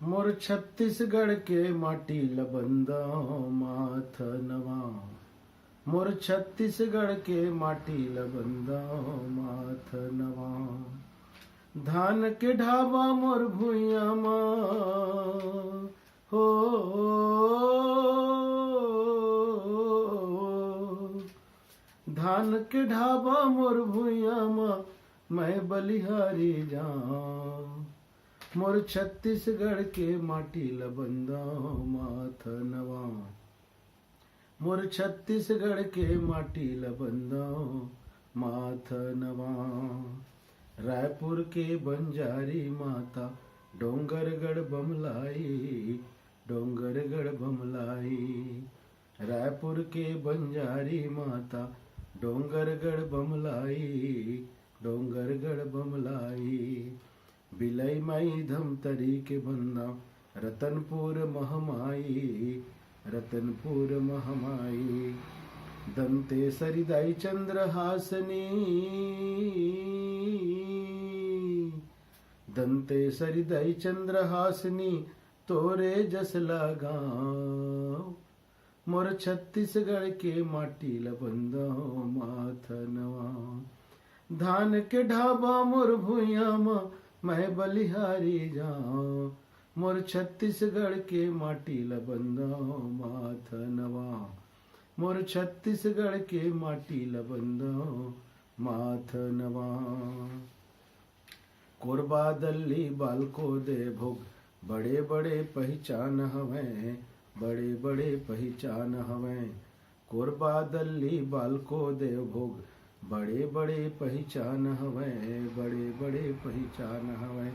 मोर छत्तीसगढ़ के माटी लबंदा माथ नवा। मोर छत्तीसगढ़ के माटी लबंदा माथ नवा। धान के ढाबा मोर भुइया मा हो धान के ढाबा मोर भुइया मा मैं बलिहारी जाऊं। मोर छत्तीसगढ़ के माटी लबंदा माथ नवा। मोर छत्तीसगढ़ के माटी लबंदा माथ नवा। रायपुर के बंजारी माता डोंगरगढ़ बमलाई, डोंगरगढ़ बमलाई। रायपुर के बंजारी माता डोंगरगढ़ बमलाई, डोंगरगढ़ बमलाई। बिलई माई धमतरी के बंदा रतनपुर महमाई, रतनपुर महमाई। दंते सरिदाई चंद्रहासनी, दंते सरिदाई चंद्रहासनी तोरे जस लगाओ। मोर छत्तीसगढ़ के माटी लबंदा माथ नवा। धान के ढाबा मोर भुइया मा मैं बलिहारी जाऊं। मोर छत्तीसगढ़ के माटी लबंदा माथ नवा। मोर छत्तीसगढ़ के माटी लबंदा माथ नवा। कोरबा दल्ली बालको दे भोग बड़े बड़े पहचान हवें, बड़े बड़े पहचान हवें। कोरबा दल्ली बालको दे भोग बड़े बड़े पहचान हवें, बड़े बड़े पहचान हवें।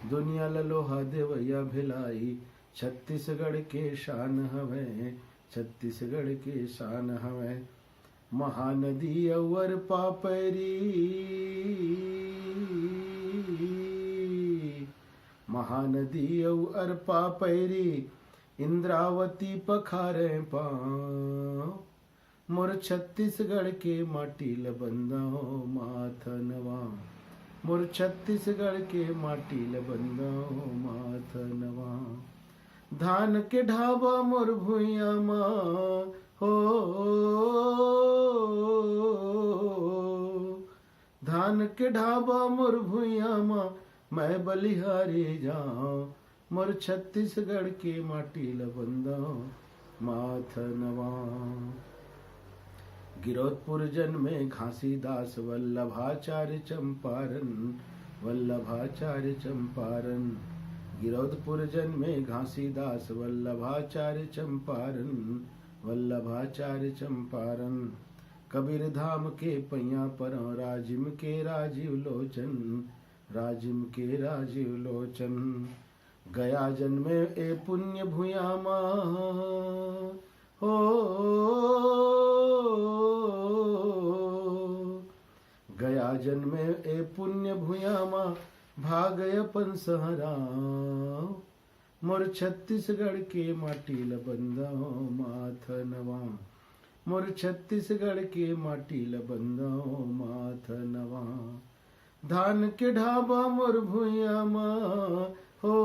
दुनिया ललोहा देवैया भिलाई छत्तीसगढ़ के शान हवें, छत्तीसगढ़ के शान हवें। महानदी अवर पापरी, महानदी अवर पापरी इंद्रावती पखारे पाँव। मोर छत्तीसगढ़ के माटी लबंदा माथ नवा। मोर छत्तीसगढ़ के माटी लबंदा माथ नवा। धान के ढाबा मोर भुइया मा हो धान के ढाबा मोर भुइया मा मैं बलिहारी जाऊं। मोर छत्तीसगढ़ के माटी लबंदा माथ नवा। गिरौदपुर जन में घासीदास वल्लभाचार्य चंपारण, वल्लभाचार्य चंपारण। गिरौदपुर जन में घासीदास वल्लभाचार्य चंपारण, वल्लभाचार्य चंपारण। कबीर धाम के पैया पर राजिम के राजीव लोचन, राजिम के राजीव लोचन। गया जन्मे ए पुण्य भूया मा हो गया जन्मे ए पुण्य भूया मा भागय अपन सहराओ। मोर छत्तीसगढ़ के माटी लबंदा माथ नवा। मोर छत्तीसगढ़ के माटी लबंदा माथ नवा। धान के ढाबा मोर भुइया मा हो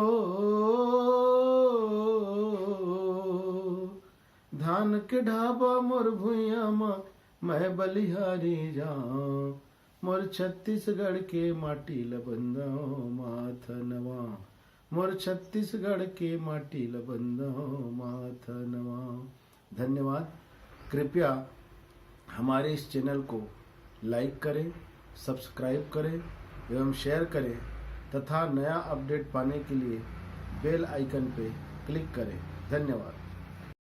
धान के ढाबा मोर भुइया मा मैं बलिहारी जाऊं। मोर छत्तीसगढ़ के माटी लबंदा माथ नवा। मोर छत्तीसगढ़ के माटी लबंदा माथ नवा। धन्यवाद। कृपया हमारे इस चैनल को लाइक करें, सब्सक्राइब करें एवं शेयर करें तथा नया अपडेट पाने के लिए बेल आइकन पे क्लिक करें। धन्यवाद।